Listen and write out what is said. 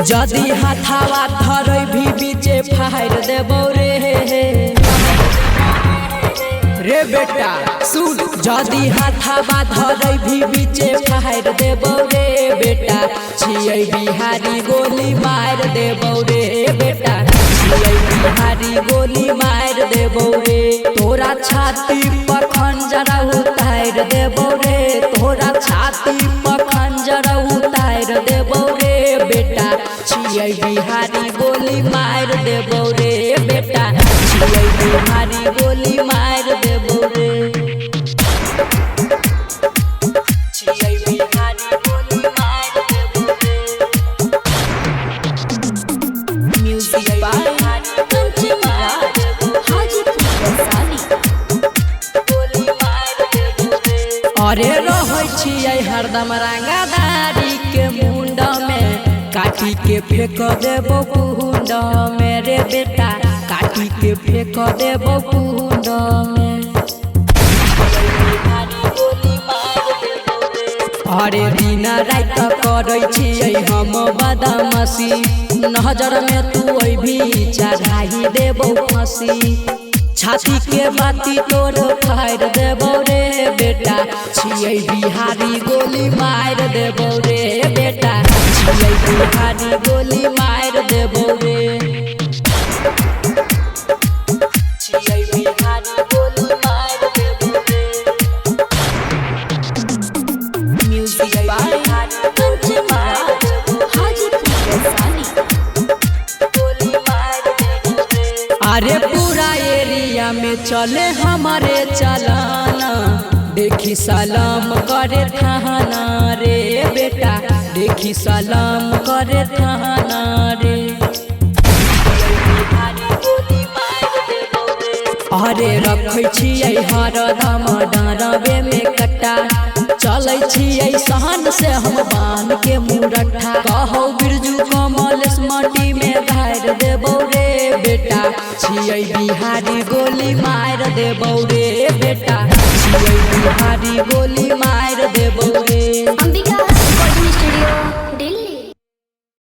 जदि हाथावा धरई भी बीचे फाड़ देबो रे बेटा सुन। जदि हाथावा धरई भी बीचे फाड़ देबो रे बेटा। छियै बिहारी गोली मार देबो रे बेटा। छियै बिहारी गोली मार देबो रे। तोरा छाती पर खंजर उतार देबो रे। तोरा छाती पर खंजर उतार देबो रे बेटा। छियै बिहारी गोली मार देबो रे बेटा। छियै बिहारी गोली मार देबो रे। छियै बिहारी गोली मार देबो रे। Music by Kanchan Raj Hajipur Vaishali. गोली मार देबो रे। अरे रहै छियै हरदम रंगदारी के मुंड में। काटी के फेंक देबो कुंड में रे बेटा। काटी के फेंक देबो कुंड में। अरे दिन रात करै छियै हम बदमाशी। नजर में तू भी चढ़ाई देबो फांसी। छाती के बाती तोड़ फाड़ देबो रे बेटा। छियै बिहारी गोली मार देबो रे बेटा। छियै बिहारी गोली मार देबो रे। छियै बिहारी गोली मार देबो रे। Music by Kanchan Raj Hajipur Vaishali. अरे पूरा एरिया में चले हमारे चलाना। देखी सलाम करे थाना रे बेटा। देखी सलाम करे थाना रे। अरे रखै छियै हरदम डरबे में कट्टा। चलै छियै सहन से हम बांध के मुरठा। कहो बिरजू कमल माटी में गाड़ देबो रे बेटा। छियै बिहारी गोली मार देबो रे बेटा। छियै बिहारी गोली मार